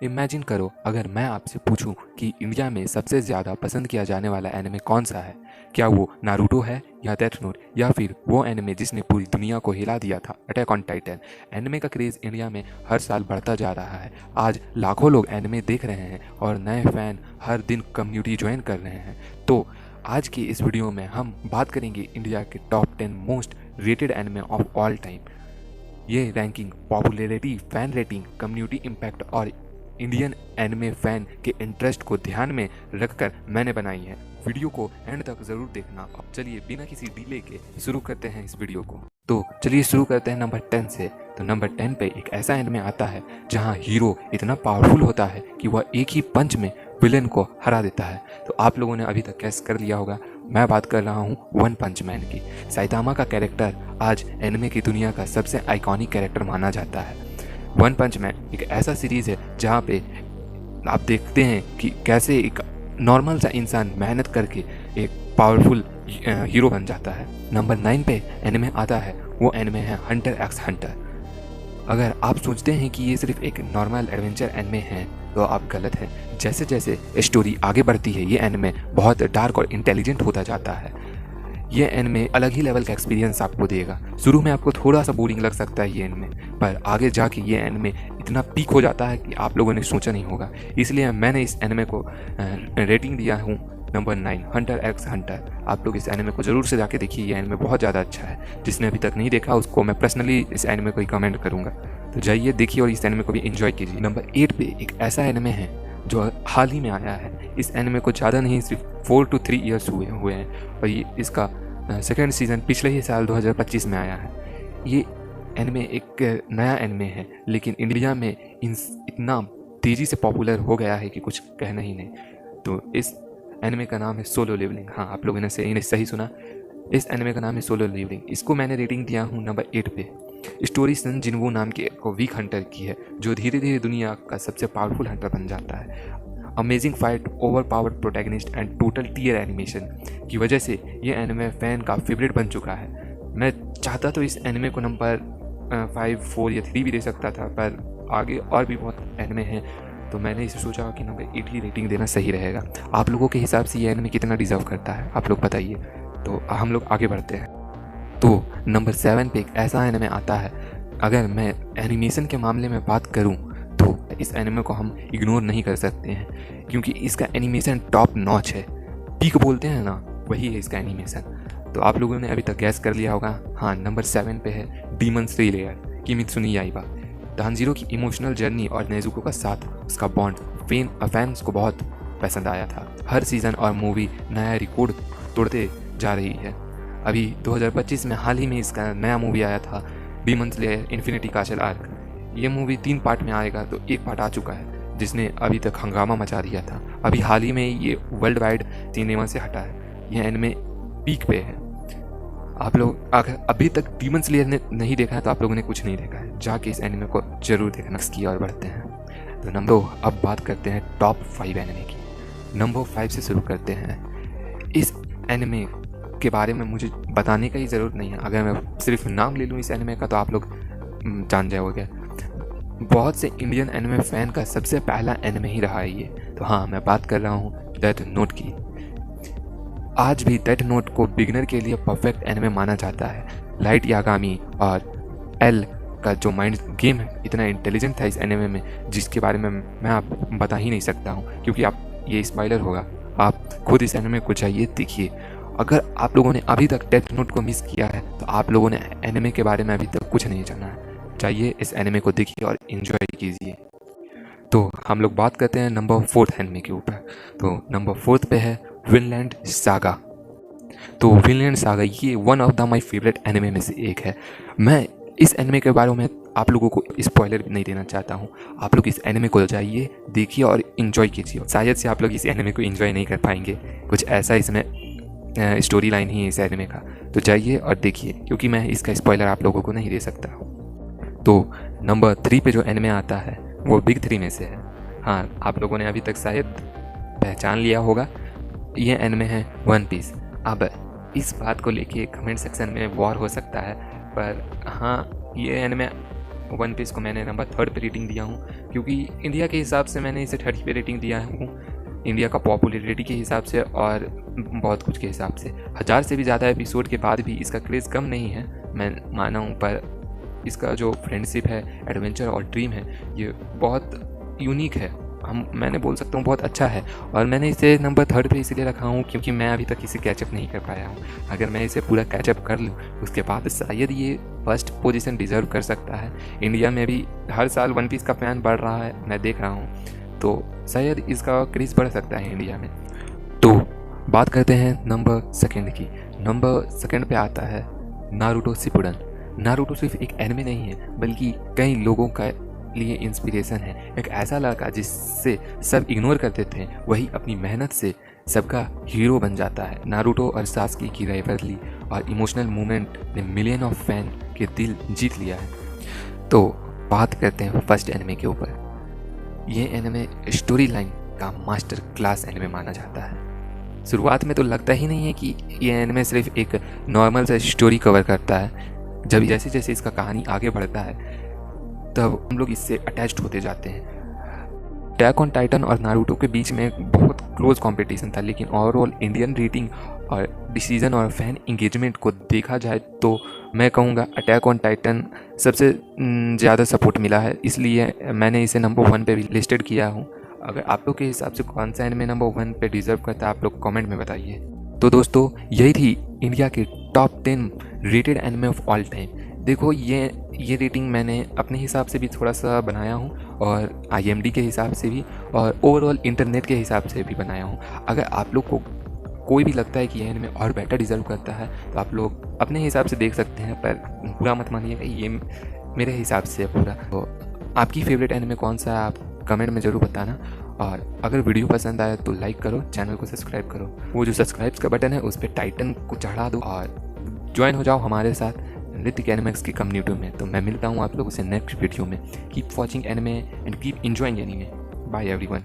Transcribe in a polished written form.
Imagine करो अगर मैं आपसे पूछूं कि इंडिया में सबसे ज़्यादा पसंद किया जाने वाला एनिमे कौन सा है। क्या वो नारुतो है या डेथ नोट या फिर वो एनिमे जिसने पूरी दुनिया को हिला दिया था, अटैक ऑन टाइटन। एनिमे का क्रेज़ इंडिया में हर साल बढ़ता जा रहा है। आज लाखों लोग एनिमे देख रहे हैं और नए फैन हर दिन कम्युनिटी ज्वाइन कर रहे हैं। तो आज की इस वीडियो में हम बात करेंगे इंडिया के top 10 most rated anime of all time. ये ranking popularity, fan rating, community impact और इंडियन एनिमे फैन के इंटरेस्ट को ध्यान में रखकर मैंने बनाई है। वीडियो को एंड तक ज़रूर देखना। अब चलिए बिना किसी डिले के शुरू करते हैं इस वीडियो को। तो चलिए शुरू करते हैं नंबर 10 से। तो नंबर 10 पे एक ऐसा एनिमे आता है जहां हीरो इतना पावरफुल होता है कि वह एक ही पंच में विलेन को हरा देता है। तो आप लोगों ने अभी तक कैस कर लिया होगा, मैं बात कर रहा हूँ वन पंच मैन की। साइतामा का कैरेक्टर आज एनिमे की दुनिया का सबसे आइकॉनिक कैरेक्टर माना जाता है। वन पंच मैन एक ऐसा सीरीज़ है जहाँ पे आप देखते हैं कि कैसे एक नॉर्मल सा इंसान मेहनत करके एक पावरफुल हीरो बन जाता है। नंबर 9 पे एनिमे आता है, वो एनिमे है हंटर एक्स हंटर। अगर आप सोचते हैं कि ये सिर्फ एक नॉर्मल एडवेंचर एनिमे है तो आप गलत हैं। जैसे जैसे स्टोरी आगे बढ़ती है ये एनिमे बहुत डार्क और इंटेलिजेंट होता जाता है। ये एनिमे अलग ही लेवल का एक्सपीरियंस आपको देगा। शुरू में आपको थोड़ा सा बोरिंग लग सकता है ये एनिमे, पर आगे जाके ये एनिमे इतना पीक हो जाता है कि आप लोगों ने सोचा नहीं होगा। इसलिए मैंने इस एनिमे को रेटिंग दिया हूँ नंबर 9, हंटर एक्स हंटर। आप लोग इस एनिमे को ज़रूर से जाके देखिए, ये एनिमे बहुत ज़्यादा अच्छा है। जिसने अभी तक नहीं देखा उसको मैं पर्सनली इस एनिमे को रिकमेंड करूँगा। तो जाइए देखिए और इस एनिमे को भी एंजॉय कीजिए। नंबर 8 पे एक ऐसा एनिमे है जो हाल ही में आया है। इस एनिमे को ज़्यादा नहीं, सिर्फ 4 to 3 ईयर्स हुए हैं और ये इसका सेकेंड सीज़न पिछले ही साल 2025 में आया है। ये एनिमे एक नया एनिमे है लेकिन इंडिया में इतना तेज़ी से पॉपुलर हो गया है कि कुछ कहना ही नहीं। तो इस एनिमे का नाम है सोलो लेवलिंग। हाँ, आप लोगों ने सही सुना, इस एनिमे का नाम है सोलो लेवलिंग। इसको मैंने रेटिंग दिया हूँ नंबर 8 पे। स्टोरी सन जिनवू नाम के एक वीक हंटर की है जो धीरे धीरे दुनिया का सबसे पावरफुल हंटर बन जाता है। Amazing fight, overpowered protagonist and total tier animation की वजह से ये एनिमे फैन का फेवरेट बन चुका है। मैं चाहता तो इस एनिमे को नंबर 5, 4 या 3 भी दे सकता था, पर आगे और भी बहुत एनिमे हैं तो मैंने इसे सोचा कि नंबर 8 ही रेटिंग देना सही रहेगा। आप लोगों के हिसाब से ये एनिमे कितना डिज़र्व करता है आप लोग बताइए। तो हम लोग आगे बढ़ते हैं। तो नंबर 7 पे एक ऐसा एनिमे आता है, अगर मैं एनिमेशन के मामले में बात करूं तो इस एनिमे को हम इग्नोर नहीं कर सकते हैं क्योंकि इसका एनिमेशन टॉप नॉच है। पीक बोलते हैं ना, वही है इसका एनिमेशन। तो आप लोगों ने अभी तक गैस कर लिया होगा। हाँ, नंबर 7 पे है डीमन स्लेयर किमित्सु नो याइबा। तानजीरो की इमोशनल जर्नी और नेजुको का साथ, उसका बॉन्ड फैंस को बहुत पसंद आया था। हर सीज़न और मूवी नया रिकॉर्ड तोड़ते जा रही है। अभी 2025 में हाल ही में इसका नया मूवी आया था, demon slayer infinity castle arc. ये मूवी 3 पार्ट में आएगा, तो एक पार्ट आ चुका है जिसने अभी तक हंगामा मचा दिया था। अभी हाल ही में ये वर्ल्ड वाइड सिनेमा से हटा है। यह एनिमे पीक पे है। आप लोग अगर अभी तक डीमन स्लेयर ने नहीं देखा है तो आप लोगों ने कुछ नहीं देखा है, जाके इस एनिमे को जरूर देखना। इसकी और बढ़ते हैं तो अब बात करते हैं टॉप 5 एनिमे की। नंबर 5 से शुरू करते हैं। इस एनिमे के बारे में मुझे बताने का ही ज़रूरत नहीं है, अगर मैं सिर्फ नाम ले लूँ इस एनिमे का तो आप लोग जान जाओगे। बहुत से इंडियन एनिमे फ़ैन का सबसे पहला एनिमे ही रहा है ये। तो हाँ, मैं बात कर रहा हूँ डेथ नोट की। आज भी डेथ नोट को बिगिनर के लिए परफेक्ट एनिमे माना जाता है। लाइट यागामी और एल का जो माइंड गेम है इतना इंटेलिजेंट था इस एनिमे में, जिसके बारे में मैं आप बता ही नहीं सकता हूँ क्योंकि आप ये स्पॉइलर होगा। आप खुद इस एनिमे को जाइए देखिए। अगर आप लोगों ने अभी तक डेथ नोट को मिस किया है तो आप लोगों ने एनिमे के बारे में अभी तक कुछ नहीं जाना है। चाहिए इस एनिमे को देखिए और एंजॉय कीजिए। तो हम लोग बात करते हैं नंबर 4 एनिमे के ऊपर। तो नंबर 4 पे है विनलैंड सागा। तो विनलैंड सागा ये one of the my favourite anime में से एक है। मैं इस एनिमे के बारे में आप लोगों को स्पॉइलर नहीं देना चाहता हूँ। आप लोग इस एनिमे को जाइए, देखिए और इन्जॉय कीजिए। शायद से आप लोग इस एनिमे को इन्जॉय नहीं कर पाएंगे, कुछ ऐसा इसमें स्टोरी लाइन ही है इस एनिमे का। तो जाइए और देखिए क्योंकि मैं इसका स्पॉइलर आप लोगों को नहीं दे सकता। तो नंबर 3 पे जो एनिमे आता है वो बिग 3 में से है। हाँ, आप लोगों ने अभी तक शायद पहचान लिया होगा, ये एनिमे है वन पीस। अब इस बात को लेके कमेंट सेक्शन में वॉर हो सकता है, पर हाँ, ये एनिमे वन पीस को मैंने नंबर 3 पे रेटिंग दिया हूँ, क्योंकि इंडिया के हिसाब से मैंने इसे 30 पे रेटिंग दिया हूँ, इंडिया का पॉपुलैरिटी के हिसाब से और बहुत कुछ के हिसाब से। 1000 से भी ज़्यादा एपिसोड के बाद भी इसका क्रेज़ कम नहीं है, मैं माना हूँ, पर इसका जो फ्रेंडशिप है, एडवेंचर और ड्रीम है, ये बहुत यूनिक है। मैंने बोल सकता हूँ बहुत अच्छा है, और मैंने इसे नंबर 3 पे इसलिए रखा हूँ क्योंकि मैं अभी तक इसे कैचअप नहीं कर पाया हूँ। अगर मैं इसे पूरा कैचअप कर लूँ उसके बाद शायद ये फर्स्ट पोजीशन डिज़र्व कर सकता है। इंडिया में भी हर साल वन पीस का फैन बढ़ रहा है, मैं देख रहा हूँ, तो शायद इसका क्रेज़ बढ़ सकता है इंडिया में। तो बात करते हैं नंबर 2 की। नंबर 2 पे आता है नारुतो शिपुडन। नारुतो सिर्फ एक एनिमे नहीं है, बल्कि कई लोगों का लिए इंस्पिरेशन है। एक ऐसा लड़का जिससे सब इग्नोर करते थे, वही अपनी मेहनत से सबका हीरो बन जाता है। नारुतो और सास्की की राइवलरी और इमोशनल मूवमेंट ने मिलियन ऑफ फैन के दिल जीत लिया है। तो बात करते हैं फर्स्ट एनिमे के ऊपर। ये एनिमे स्टोरी लाइन का मास्टर क्लास एनिमे माना जाता है। शुरुआत में तो लगता ही नहीं है कि ये एनिमे सिर्फ एक नॉर्मल सा स्टोरी कवर करता है। जब जैसे जैसे इसका कहानी आगे बढ़ता है तब हम लोग इससे अटैच्ड होते जाते हैं। अटैक ऑन टाइटन और नारुतो के बीच में बहुत क्लोज कंपटीशन था, लेकिन ओवरऑल इंडियन रेटिंग और डिसीजन और फैन इंगेजमेंट को देखा जाए तो मैं कहूँगा अटैक ऑन टाइटन सबसे ज़्यादा सपोर्ट मिला है, इसलिए मैंने इसे नंबर 1 पे भी लिस्टेड किया हूँ। अगर आप लोग के हिसाब से कौन सा एनिमे नंबर 1 पे डिजर्व करता है, आप लोग कमेंट में बताइए। तो दोस्तों, यही थी इंडिया के top 10 rated anime of all time. देखो, ये रेटिंग मैंने अपने हिसाब से भी थोड़ा सा बनाया हूँ, और IMD के हिसाब से भी, और ओवरऑल इंटरनेट के हिसाब से भी बनाया हूँ। अगर आप लोग को कोई भी लगता है कि ये एनिमे और बेटर डिज़र्व करता है तो आप लोग अपने हिसाब से देख सकते हैं, पर पूरा मत मानिएगा, ये मेरे हिसाब से है पूरा। तो आपकी फेवरेट एनिमे कौन सा है, आप कमेंट में ज़रूर बताना। और अगर वीडियो पसंद आए तो लाइक करो, चैनल को सब्सक्राइब करो, वो जो सब्सक्राइब का बटन है उस पर टाइटन को चढ़ा दो और ज्वाइन हो जाओ हमारे साथ ऋतिक एनिमेक्स की कम्युनिटी में। तो मैं मिलता हूँ आप लोगों से नेक्स्ट वीडियो में। Keep watching anime and keep enjoying anime. Bye everyone.